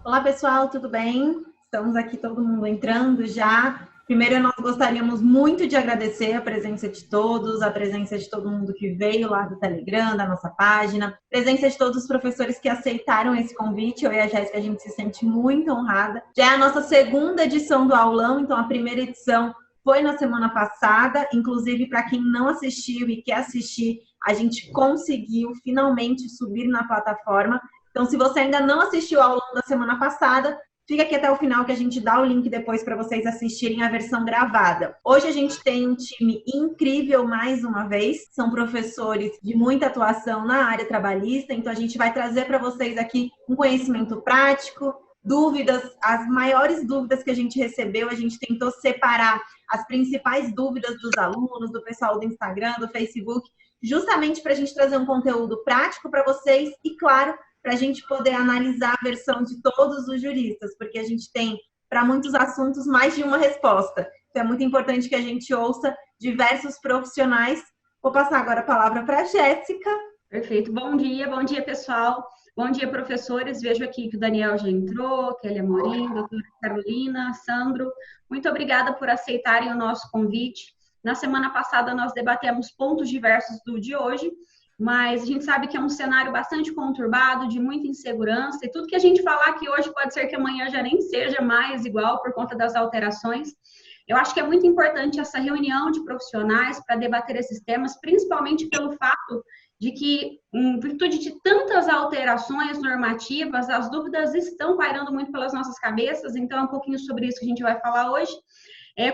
Olá, pessoal, tudo bem? Estamos aqui todo mundo entrando já. Primeiro, nós gostaríamos muito de agradecer a presença de todos, a presença de todo mundo que veio lá do Telegram, da nossa página, a presença de todos os professores que aceitaram esse convite. Eu e a Jéssica, a gente se sente muito honrada. Já é a nossa segunda edição do aulão, então a primeira edição foi na semana passada. Inclusive, para quem não assistiu e quer assistir, a gente conseguiu finalmente subir na plataforma. Então, se você ainda não assistiu ao longo da semana passada, fica aqui até o final que a gente dá o link depois para vocês assistirem a versão gravada. Hoje a gente tem um time incrível mais uma vez. São professores de muita atuação na área trabalhista. Então, a gente vai trazer para vocês aqui um conhecimento prático, dúvidas, as maiores dúvidas que a gente recebeu. A gente tentou separar as principais dúvidas dos alunos, do pessoal do Instagram, do Facebook, justamente para a gente trazer um conteúdo prático para vocês e, claro, para a gente poder analisar a versão de todos os juristas, porque a gente tem, para muitos assuntos, mais de uma resposta. Então, é muito importante que a gente ouça diversos profissionais. Vou passar agora a palavra para a Jéssica. Perfeito. Bom dia, pessoal. Bom dia, professores. Vejo aqui que o Daniel já entrou, Kelly Amorim, doutora Carolina, Sandro. Muito obrigada por aceitarem o nosso convite. Na semana passada, nós debatemos pontos diversos do de hoje, mas a gente sabe que é um cenário bastante conturbado, de muita insegurança, e tudo que a gente falar aqui hoje pode ser que amanhã já nem seja mais igual por conta das alterações. Eu acho que é muito importante essa reunião de profissionais para debater esses temas, principalmente pelo fato de que, em virtude de tantas alterações normativas, as dúvidas estão pairando muito pelas nossas cabeças, então é um pouquinho sobre isso que a gente vai falar hoje.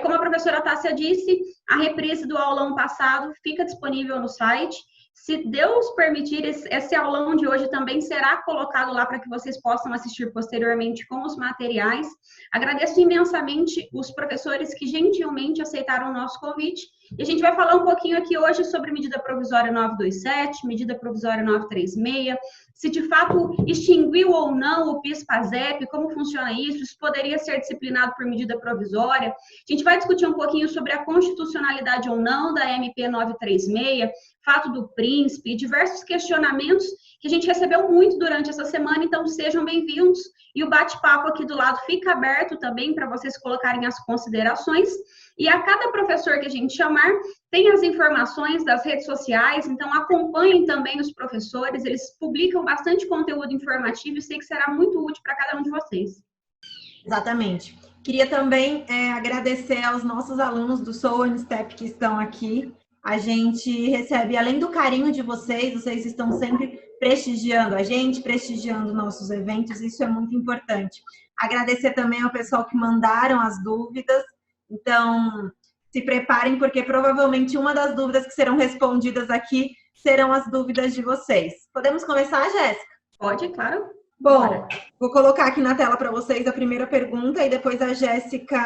Como a professora Tássia disse, a reprise do aulão passado fica disponível no site. Se Deus permitir, esse aulão de hoje também será colocado lá para que vocês possam assistir posteriormente com os materiais. Agradeço imensamente os professores que gentilmente aceitaram o nosso convite. E a gente vai falar um pouquinho aqui hoje sobre medida provisória 927, medida provisória 936, se de fato extinguiu ou não o PIS/PASEP, como funciona isso, isso poderia ser disciplinado por medida provisória. A gente vai discutir um pouquinho sobre a constitucionalidade ou não da MP 936, fato do príncipe, diversos questionamentos que a gente recebeu muito durante essa semana, então sejam bem-vindos. E o bate-papo aqui do lado fica aberto também para vocês colocarem as considerações. E a cada professor que a gente chamar, tem as informações das redes sociais, então acompanhem também os professores, eles publicam bastante conteúdo informativo e sei que será muito útil para cada um de vocês. Exatamente. Queria também agradecer aos nossos alunos do Soul and Step que estão aqui. A gente recebe, além do carinho de vocês estão sempre prestigiando a gente, prestigiando nossos eventos, isso é muito importante. Agradecer também ao pessoal que mandaram as dúvidas, então se preparem, porque provavelmente uma das dúvidas que serão respondidas aqui serão as dúvidas de vocês. Podemos começar, Jéssica? Pode, claro. Bom, bora. Vou colocar aqui na tela para vocês a primeira pergunta e depois a Jéssica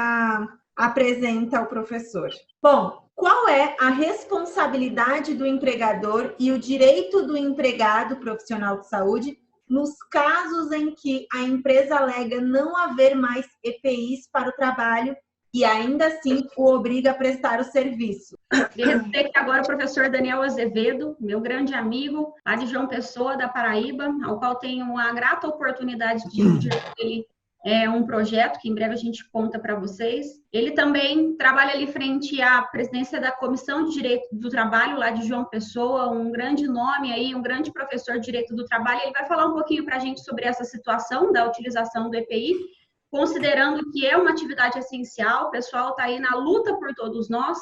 apresenta o professor. Bom, qual é a responsabilidade do empregador e o direito do empregado profissional de saúde nos casos em que a empresa alega não haver mais EPIs para o trabalho e ainda assim o obriga a prestar o serviço? Queria dizer que agora o professor Daniel Azevedo, meu grande amigo, lá de João Pessoa, da Paraíba, ao qual tenho a grata oportunidade de dividir com ele um projeto que em breve a gente conta para vocês. Ele também trabalha ali frente à presidência da Comissão de Direito do Trabalho, lá de João Pessoa, um grande nome aí, um grande professor de Direito do Trabalho. Ele vai falar um pouquinho para a gente sobre essa situação da utilização do EPI, considerando que é uma atividade essencial, o pessoal está aí na luta por todos nós,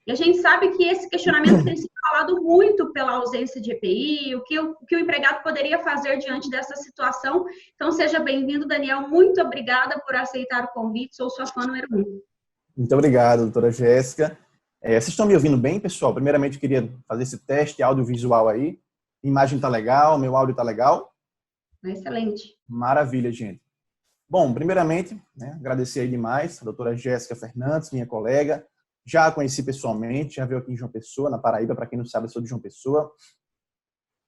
e a gente sabe que esse questionamento tem sido falado muito pela ausência de EPI, o que o empregado poderia fazer diante dessa situação. Então, seja bem-vindo, Daniel. Muito obrigada por aceitar o convite. Sou sua fã número 1. Muito obrigado, doutora Jéssica. Vocês estão me ouvindo bem, pessoal? Primeiramente, eu queria fazer esse teste audiovisual aí. A imagem está legal, meu áudio está legal? Excelente. Maravilha, gente. Bom, primeiramente, agradecer aí demais a doutora Jéssica Fernandes, minha colega. Já a conheci pessoalmente, já veio aqui em João Pessoa, na Paraíba, para quem não sabe, eu sou de João Pessoa.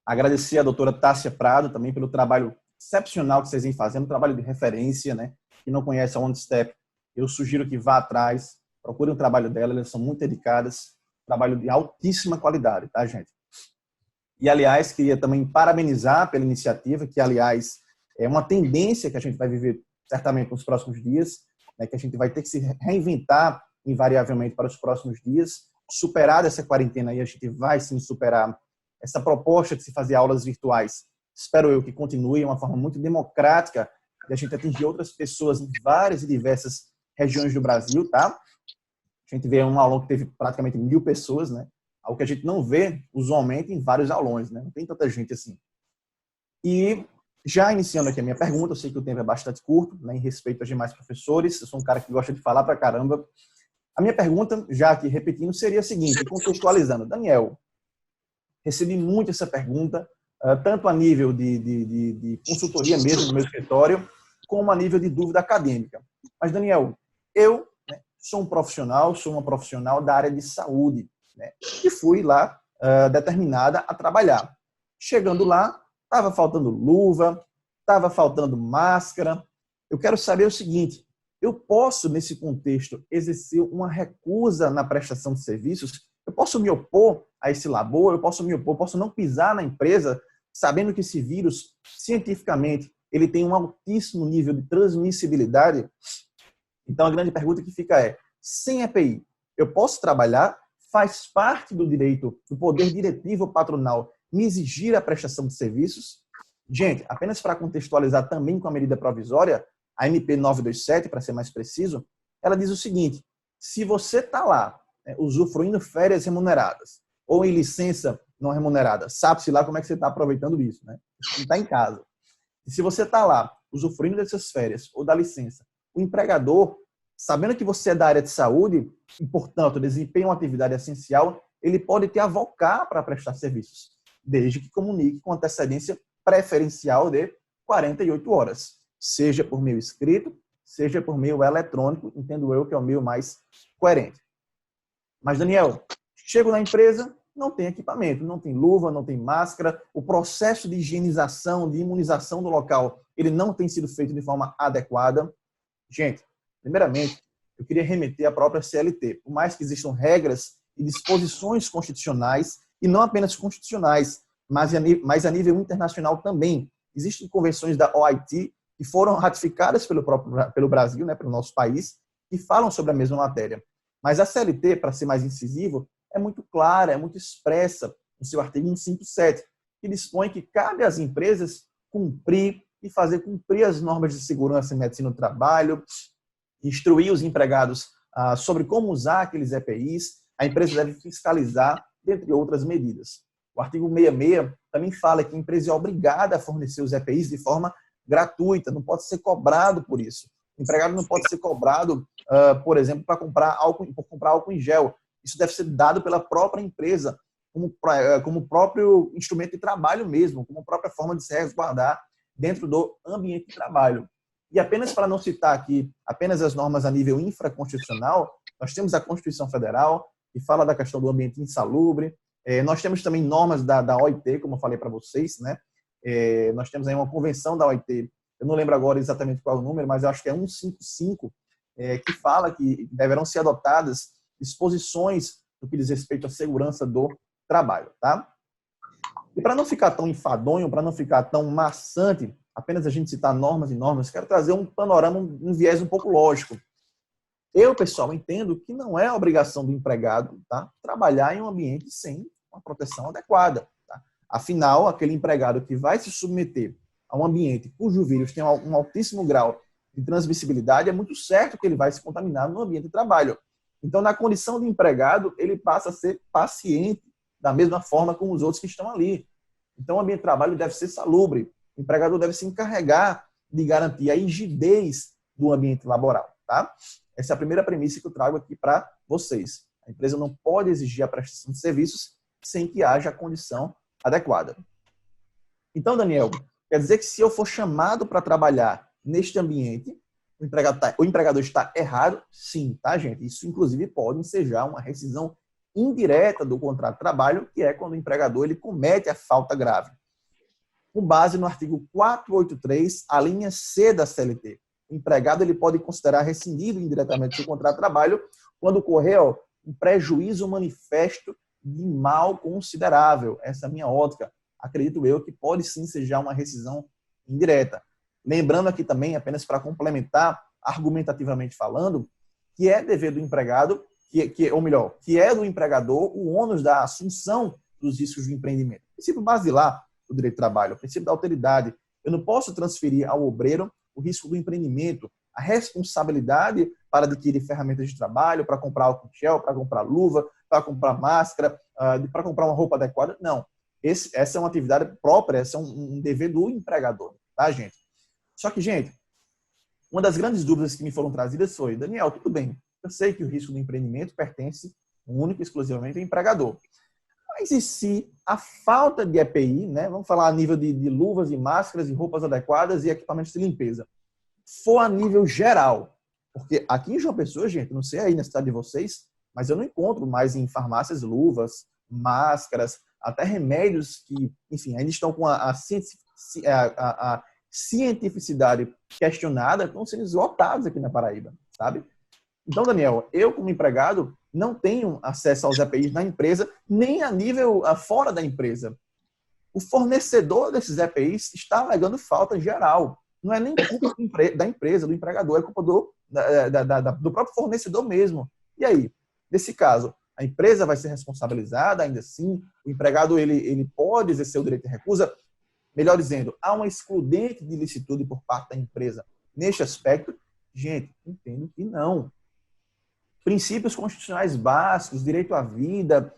Agradecer a doutora Tássia Prado também pelo trabalho excepcional que vocês vêm fazendo, um trabalho de referência, né? Quem não conhece a OneStep, eu sugiro que vá atrás, procure o trabalho dela, elas são muito dedicadas, trabalho de altíssima qualidade, tá, gente? E, aliás, queria também parabenizar pela iniciativa, que, aliás, é uma tendência que a gente vai viver certamente nos próximos dias, né, que a gente vai ter que se reinventar invariavelmente para os próximos dias. Superada essa quarentena aí, a gente vai sim superar essa proposta de se fazer aulas virtuais. Espero eu que continue, uma forma muito democrática de a gente atingir outras pessoas em várias e diversas regiões do Brasil, tá? A gente vê um aulão que teve praticamente 1.000 pessoas, né? Algo que a gente não vê usualmente em vários aulões, né? Não tem tanta gente assim. E já iniciando aqui a minha pergunta, eu sei que o tempo é bastante curto, né, em respeito aos demais professores, eu sou um cara que gosta de falar pra caramba. A minha pergunta, já aqui repetindo, seria a seguinte, contextualizando. Daniel, recebi muito essa pergunta, tanto a nível de consultoria mesmo no meu escritório, como a nível de dúvida acadêmica. Mas, Daniel, eu, né, sou uma profissional da área de saúde, né, e fui lá determinada a trabalhar. Chegando lá, estava faltando luva, estava faltando máscara. Eu quero saber o seguinte, eu posso, nesse contexto, exercer uma recusa na prestação de serviços? Eu posso me opor a esse labor? Eu posso não pisar na empresa, sabendo que esse vírus, cientificamente, ele tem um altíssimo nível de transmissibilidade? Então, a grande pergunta que fica é, sem EPI, eu posso trabalhar? Faz parte do direito, do poder diretivo patronal, me exigir a prestação de serviços? Gente, apenas para contextualizar também com a medida provisória, a MP 927, para ser mais preciso, ela diz o seguinte, se você está lá, né, usufruindo férias remuneradas ou em licença não remunerada, sabe-se lá como é que você está aproveitando isso, né? Você está em casa. E se você está lá, usufruindo dessas férias ou da licença, o empregador, sabendo que você é da área de saúde e, portanto, desempenha uma atividade essencial, ele pode te avocar para prestar serviços, desde que comunique com antecedência preferencial de 48 horas, seja por meio escrito, seja por meio eletrônico, entendo eu que é o meio mais coerente. Mas, Daniel, chego na empresa, não tem equipamento, não tem luva, não tem máscara, o processo de higienização, de imunização do local, ele não tem sido feito de forma adequada. Gente, primeiramente, eu queria remeter à própria CLT. Por mais que existam regras e disposições constitucionais, e não apenas constitucionais, mas a nível internacional também. Existem convenções da OIT que foram ratificadas pelo Brasil, né, pelo nosso país, que falam sobre a mesma matéria. Mas a CLT, para ser mais incisivo, é muito clara, é muito expressa no seu artigo 157, que dispõe que cabe às empresas cumprir e fazer cumprir as normas de segurança e medicina do trabalho, instruir os empregados sobre como usar aqueles EPIs, a empresa deve fiscalizar, dentre outras medidas. O artigo 66 também fala que a empresa é obrigada a fornecer os EPIs de forma gratuita, não pode ser cobrado por isso. O empregado não pode ser cobrado, por exemplo, para comprar álcool em gel. Isso deve ser dado pela própria empresa, como próprio instrumento de trabalho mesmo, como própria forma de se resguardar dentro do ambiente de trabalho. E apenas para não citar aqui apenas as normas a nível infraconstitucional, nós temos a Constituição Federal, que fala da questão do ambiente insalubre. Nós temos também normas da OIT, como eu falei para vocês, né? Nós temos aí uma convenção da OIT, eu não lembro agora exatamente qual é o número, mas eu acho que é 155, que fala que deverão ser adotadas disposições no que diz respeito à segurança do trabalho, tá? E para não ficar tão enfadonho, para não ficar tão maçante, apenas a gente citar normas e normas, quero trazer um panorama, um viés um pouco lógico. Eu, pessoal, entendo que não é a obrigação do empregado, tá, trabalhar em um ambiente sem uma proteção adequada. Tá? Afinal, aquele empregado que vai se submeter a um ambiente cujo vírus tem um altíssimo grau de transmissibilidade, é muito certo que ele vai se contaminar no ambiente de trabalho. Então, na condição de empregado, ele passa a ser paciente da mesma forma como os outros que estão ali. Então, o ambiente de trabalho deve ser salubre. O empregador deve se encarregar de garantir a rigidez do ambiente laboral. Tá? Essa é a primeira premissa que eu trago aqui para vocês. A empresa não pode exigir a prestação de serviços sem que haja a condição adequada. Então, Daniel, quer dizer que se eu for chamado para trabalhar neste ambiente, o empregador está errado? Sim, tá, gente? Isso, inclusive, pode ensejar uma rescisão indireta do contrato de trabalho, que é quando o empregador ele comete a falta grave. Com base no artigo 483, a linha C da CLT. O empregado ele pode considerar rescindido indiretamente seu contrato de trabalho quando ocorrer um prejuízo manifesto de mal considerável. Essa é a minha ótica. Acredito eu que pode sim ensejar uma rescisão indireta. Lembrando aqui também, apenas para complementar, argumentativamente falando, que é dever do empregado, ou melhor, que é do empregador o ônus da assunção dos riscos de empreendimento. O princípio basilar do direito do trabalho, o princípio da alteridade. Eu não posso transferir ao obreiro o risco do empreendimento, a responsabilidade para adquirir ferramentas de trabalho, para comprar álcool gel, para comprar luva, para comprar máscara, para comprar uma roupa adequada. Não. Essa é uma atividade própria, esse é um dever do empregador, tá, gente? Só que, gente, uma das grandes dúvidas que me foram trazidas foi: Daniel, tudo bem, eu sei que o risco do empreendimento pertence único e exclusivamente ao empregador. Mas e se a falta de EPI, né, vamos falar a nível de luvas e máscaras e roupas adequadas e equipamentos de limpeza, for a nível geral? Porque aqui em João Pessoa, gente, não sei aí na cidade de vocês, mas eu não encontro mais em farmácias luvas, máscaras, até remédios que, enfim, ainda estão com a cientificidade questionada, estão sendo esgotados aqui na Paraíba, sabe? Então, Daniel, eu como empregado não tenho acesso aos EPIs na empresa, nem a nível fora da empresa. O fornecedor desses EPIs está alegando falta geral. Não é nem culpa da empresa, do empregador, é culpa do próprio fornecedor mesmo. E aí, nesse caso, a empresa vai ser responsabilizada, ainda assim, o empregado ele pode exercer o direito de recusa? Melhor dizendo, há uma excludente de ilicitude por parte da empresa neste aspecto? Gente, entendo que não. Princípios constitucionais básicos, direito à vida,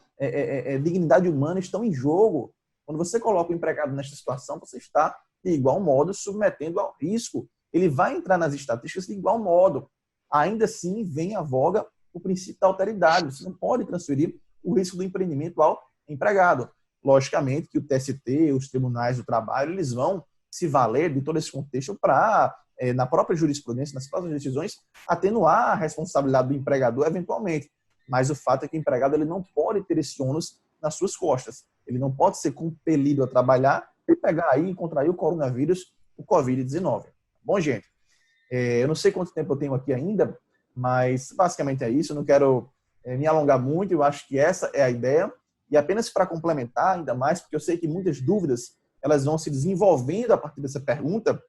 dignidade humana estão em jogo. Quando você coloca o empregado nesta situação, você está, de igual modo, submetendo ao risco. Ele vai entrar nas estatísticas de igual modo. Ainda assim, vem à voga o princípio da alteridade. Você não pode transferir o risco do empreendimento ao empregado. Logicamente que o TST, os tribunais do trabalho, eles vão se valer de todo esse contexto para, na própria jurisprudência, nas próprias decisões, atenuar a responsabilidade do empregador eventualmente. Mas o fato é que o empregado ele não pode ter esse ônus nas suas costas. Ele não pode ser compelido a trabalhar e pegar aí e contrair o coronavírus, o Covid-19. Bom, gente, eu não sei quanto tempo eu tenho aqui ainda, mas basicamente é isso. Eu não quero me alongar muito, eu acho que essa é a ideia. E apenas para complementar ainda mais, porque eu sei que muitas dúvidas elas vão se desenvolvendo a partir dessa pergunta.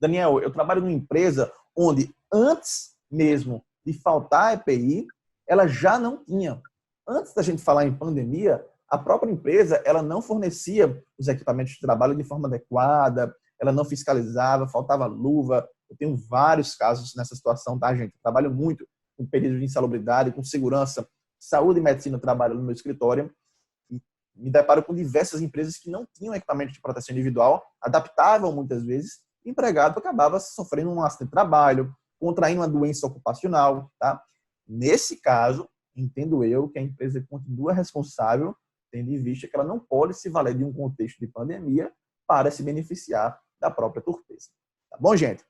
Daniel, eu trabalho numa empresa onde antes mesmo de faltar EPI, ela já não tinha. Antes da gente falar em pandemia, a própria empresa ela não fornecia os equipamentos de trabalho de forma adequada, ela não fiscalizava, faltava luva. Eu tenho vários casos nessa situação, tá, gente? Eu trabalho muito com período de insalubridade, com segurança, saúde e medicina, eu trabalho no meu escritório e me deparo com diversas empresas que não tinham equipamento de proteção individual, adaptavam muitas vezes, e o empregado acabava sofrendo um acidente de trabalho, contraindo uma doença ocupacional, tá? Nesse caso, entendo eu que a empresa continua responsável, tendo em vista que ela não pode se valer de um contexto de pandemia para se beneficiar da própria torpeza. Tá bom, gente?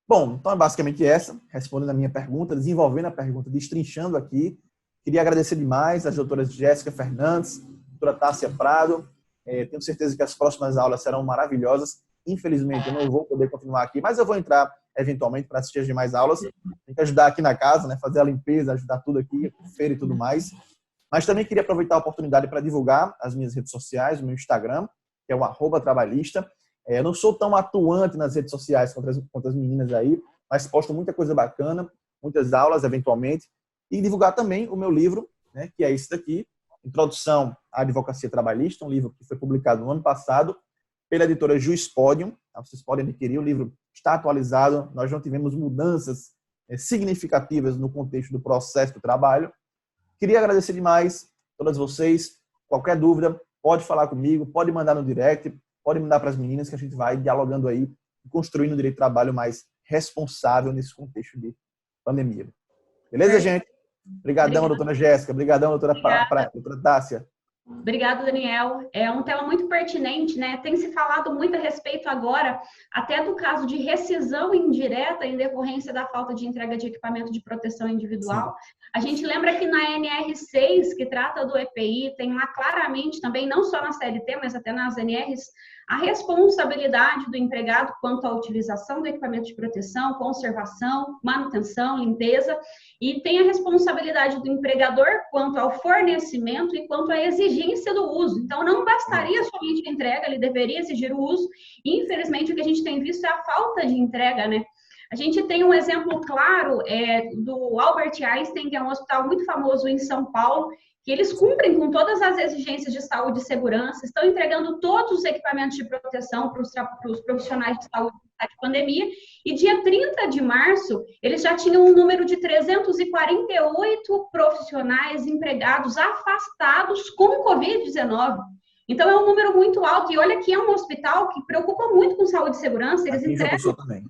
Bom, então é basicamente essa, respondendo a minha pergunta, desenvolvendo a pergunta, destrinchando aqui. Queria agradecer demais às doutoras Jéssica Fernandes, doutora Tássia Prado. Tenho certeza que as próximas aulas serão maravilhosas. Infelizmente, eu não vou poder continuar aqui, mas eu vou entrar eventualmente para assistir as demais aulas. Tem que ajudar aqui na casa, né? Fazer a limpeza, ajudar tudo aqui, feira e tudo mais. Mas também queria aproveitar a oportunidade para divulgar as minhas redes sociais, o meu Instagram, que é o @trabalhista. Eu não sou tão atuante nas redes sociais quanto as meninas aí, mas posto muita coisa bacana, muitas aulas eventualmente. E divulgar também o meu livro, né, que é esse daqui, Introdução à Advocacia Trabalhista, um livro que foi publicado no ano passado pela editora Juispodium. Vocês podem adquirir, o livro está atualizado, nós não tivemos mudanças significativas no contexto do processo do trabalho. Queria agradecer demais a todas vocês. Qualquer dúvida, pode falar comigo, pode mandar no direct, pode mandar para as meninas que a gente vai dialogando aí, construindo um direito de trabalho mais responsável nesse contexto de pandemia. Beleza, gente? Obrigadão, doutora Jéssica. Obrigadão, doutora Tássia. Obrigada, Daniel. É um tema muito pertinente, né? Tem se falado muito a respeito agora, até do caso de rescisão indireta em decorrência da falta de entrega de equipamento de proteção individual. Sim. A gente lembra que na NR6, que trata do EPI, tem lá claramente também, não só na CLT, mas até nas NRs, a responsabilidade do empregado quanto à utilização do equipamento de proteção, conservação, manutenção, limpeza, e tem a responsabilidade do empregador quanto ao fornecimento e quanto à exigência do uso. Então, não bastaria somente a entrega, ele deveria exigir o uso. E, infelizmente, o que a gente tem visto é a falta de entrega, né? A gente tem um exemplo claro do Albert Einstein, que é um hospital muito famoso em São Paulo, que eles cumprem com todas as exigências de saúde e segurança, estão entregando todos os equipamentos de proteção para os profissionais de saúde de pandemia, e dia 30 de março, eles já tinham um número de 348 profissionais empregados afastados com Covid-19. Então, é um número muito alto. E olha que é um hospital que preocupa muito com saúde e segurança. Eles entregam também.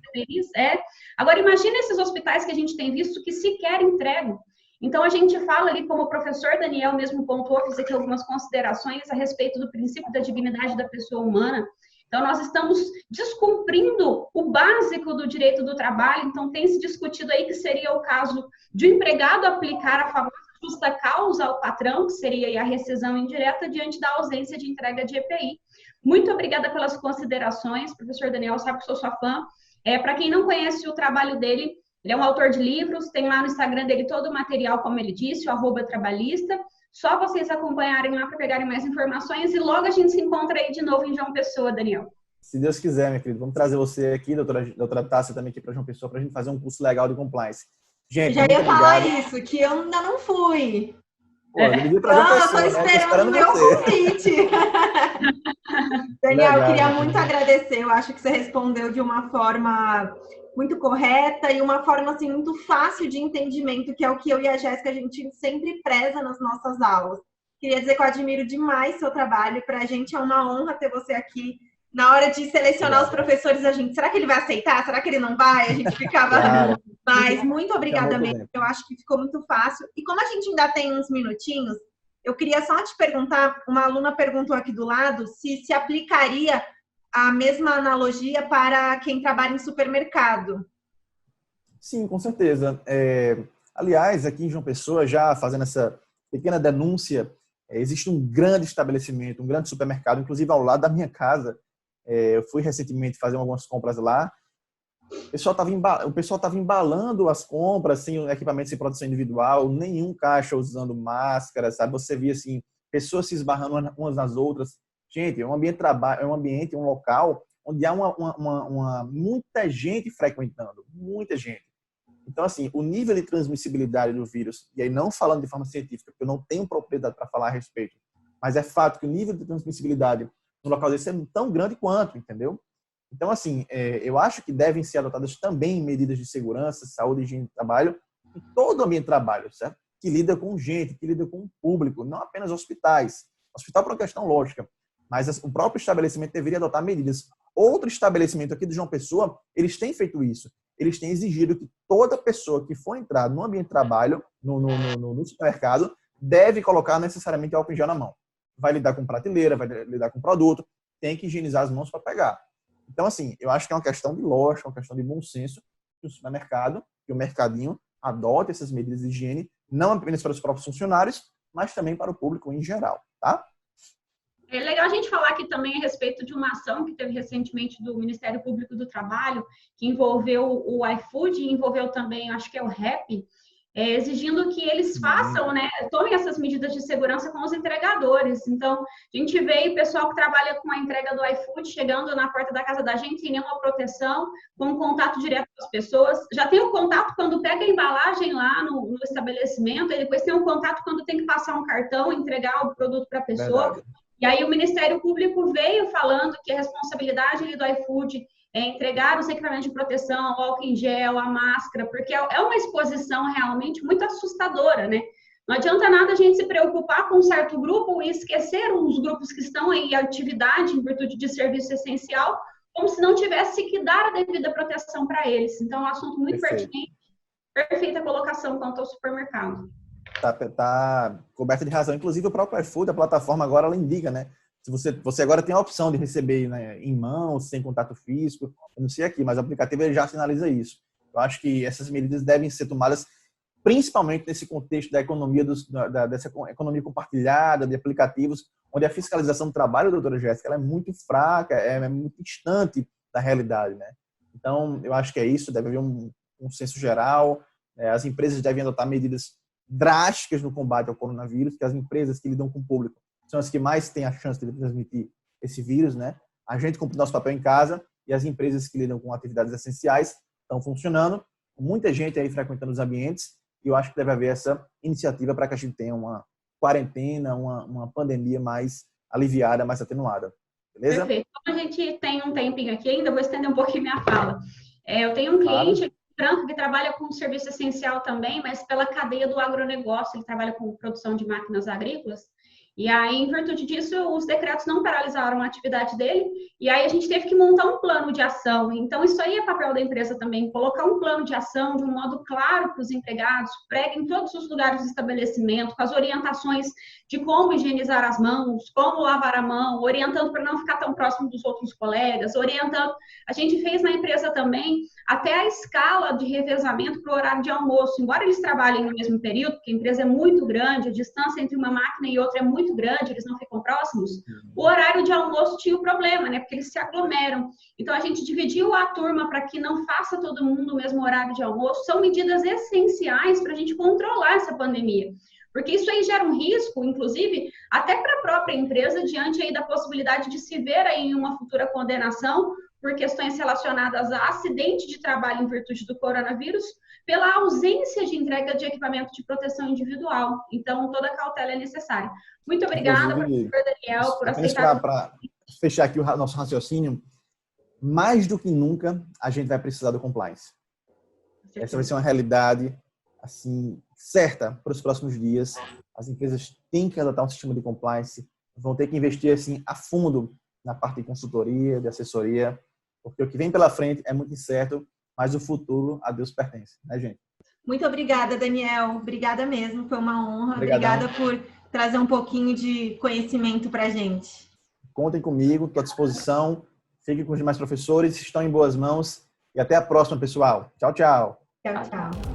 Agora, imagine esses hospitais que a gente tem visto que sequer entregam. Então, a gente fala ali, como o professor Daniel mesmo pontuou, fiz aqui algumas considerações a respeito do princípio da dignidade da pessoa humana. Então, nós estamos descumprindo o básico do direito do trabalho. Então, tem se discutido aí que seria o caso de o empregado aplicar a famosa justa causa ao patrão, que seria a rescisão indireta, diante da ausência de entrega de EPI. Muito obrigada pelas considerações, professor Daniel, sabe que sou sua fã. Para quem não conhece o trabalho dele, ele é um autor de livros, tem lá no Instagram dele todo o material, como ele disse, o @trabalhista. Só vocês acompanharem lá para pegarem mais informações e logo a gente se encontra aí de novo em João Pessoa, Daniel. Se Deus quiser, minha querida. Vamos trazer você aqui, doutora Tássia, também aqui para João Pessoa, para a gente fazer um curso legal de compliance. Gente, já ia falar isso, que eu ainda não fui. Pô, eu devia trazer João Pessoa, eu tô esperando o meu convite. Daniel, legal, eu queria muito agradecer. Eu acho que você respondeu de uma forma muito correta e uma forma assim muito fácil de entendimento, que é o que eu e a Jéssica a gente sempre preza nas nossas aulas. Queria dizer que eu admiro demais seu trabalho. Para a gente é uma honra ter você aqui. Na hora de selecionar os professores, a gente, será que ele vai aceitar? Será que ele não vai? A gente ficava... Claro. Mas muito obrigada mesmo. Eu acho que ficou muito fácil. E como a gente ainda tem uns minutinhos, eu queria só te perguntar, uma aluna perguntou aqui do lado, se aplicaria a mesma analogia para quem trabalha em supermercado. Sim, com certeza. Aliás, aqui em João Pessoa, já fazendo essa pequena denúncia, existe um grande estabelecimento, um grande supermercado, inclusive ao lado da minha casa. Eu fui recentemente fazer algumas compras lá. O pessoal estava embalando as compras sem equipamento de proteção individual, nenhum caixa usando máscara, sabe? Você via assim, pessoas se esbarrando umas nas outras. Gente, é um ambiente de trabalho, é um ambiente, um local onde há muita gente frequentando, muita gente. Então, assim, o nível de transmissibilidade do vírus, e aí não falando de forma científica, porque eu não tenho propriedade para falar a respeito, mas é fato que o nível de transmissibilidade no local desse é tão grande quanto, entendeu? Então, assim, eu acho que devem ser adotadas também medidas de segurança, saúde e higiene de trabalho em todo o ambiente de trabalho, certo? Que lida com gente, que lida com o público, não apenas hospitais. Hospital por uma questão lógica, mas o próprio estabelecimento deveria adotar medidas. Outro estabelecimento aqui de João Pessoa, eles têm feito isso. Eles têm exigido que toda pessoa que for entrar no ambiente de trabalho, no supermercado, deve colocar necessariamente álcool em gel na mão. Vai lidar com prateleira, vai lidar com produto, tem que higienizar as mãos para pegar. Então, assim, eu acho que é uma questão de lógica, uma questão de bom senso que o supermercado, que o mercadinho adote essas medidas de higiene, não apenas para os próprios funcionários, mas também para o público em geral, tá? É legal a gente falar aqui também a respeito de uma ação que teve recentemente do Ministério Público do Trabalho, que envolveu o iFood e envolveu também, acho que é o Rappi, exigindo que eles façam, né, tomem essas medidas de segurança com os entregadores. Então, a gente vê o pessoal que trabalha com a entrega do iFood chegando na porta da casa da gente sem nenhuma proteção, com contato direto com as pessoas. Já tem o contato quando pega a embalagem lá no estabelecimento, e depois tem o contato quando tem que passar um cartão, entregar o produto para a pessoa. Verdade. E aí o Ministério Público veio falando que a responsabilidade do iFood é entregar os equipamentos de proteção, o álcool em gel, a máscara, porque é uma exposição realmente muito assustadora, né? Não adianta nada a gente se preocupar com um certo grupo e esquecer os grupos que estão em atividade em virtude de serviço essencial, como se não tivesse que dar a devida proteção para eles. Então, é um assunto muito pertinente. Perfeita colocação quanto ao supermercado. Tá coberta de razão. Inclusive, o próprio iFood, a plataforma agora, ela indica, né? Se você agora tem a opção de receber, né, em mãos, sem contato físico, eu não sei aqui, mas o aplicativo ele já sinaliza isso. Eu acho que essas medidas devem ser tomadas principalmente nesse contexto da economia, dessa economia compartilhada, de aplicativos, onde a fiscalização do trabalho, doutora Jéssica, ela é muito fraca, é muito distante da realidade, né? Então, eu acho que é isso, deve haver um senso geral, as empresas devem adotar medidas drásticas no combate ao coronavírus, que as empresas que lidam com o público são as que mais têm a chance de transmitir esse vírus, né? A gente cumpre nosso papel em casa e as empresas que lidam com atividades essenciais estão funcionando, muita gente aí frequentando os ambientes, e eu acho que deve haver essa iniciativa para que a gente tenha uma quarentena, uma pandemia mais aliviada, mais atenuada. Beleza? Perfeito. Como a gente tem um tempinho aqui ainda, vou estender um pouquinho minha fala. Eu tenho um cliente aqui, branco, que trabalha com serviço essencial também, mas pela cadeia do agronegócio, ele trabalha com produção de máquinas agrícolas. E aí, em virtude disso, os decretos não paralisaram a atividade dele, e aí a gente teve que montar um plano de ação. Então, isso aí é papel da empresa também, colocar um plano de ação de um modo claro para os empregados, prega em todos os lugares do estabelecimento, com as orientações de como higienizar as mãos, como lavar a mão, orientando para não ficar tão próximo dos outros colegas, orientando. A gente fez na empresa também até a escala de revezamento para o horário de almoço. Embora eles trabalhem no mesmo período, porque a empresa é muito grande, a distância entre uma máquina e outra é muito grande, eles não ficam próximos, o horário de almoço tinha o problema, né? Porque eles se aglomeram. Então, a gente dividiu a turma para que não faça todo mundo o mesmo horário de almoço. São medidas essenciais para a gente controlar essa pandemia. Porque isso aí gera um risco, inclusive, até para a própria empresa, diante aí da possibilidade de se ver aí em uma futura condenação por questões relacionadas a acidente de trabalho em virtude do coronavírus, pela ausência de entrega de equipamento de proteção individual. Então, toda cautela é necessária. Muito obrigada, professor Daniel, por aceitar. Para fechar aqui o nosso raciocínio, mais do que nunca, a gente vai precisar do compliance. Essa vai ser uma realidade assim, certa para os próximos dias. As empresas têm que adotar um sistema de compliance, vão ter que investir assim, a fundo na parte de consultoria, de assessoria, porque o que vem pela frente é muito incerto, mas o futuro a Deus pertence, né, gente? Muito obrigada, Daniel. Obrigada mesmo, foi uma honra. Obrigadão. Obrigada por trazer um pouquinho de conhecimento para a gente. Contem comigo, estou à disposição. Fiquem com os demais professores, estão em boas mãos. E até a próxima, pessoal. Tchau, tchau. Tchau, tchau.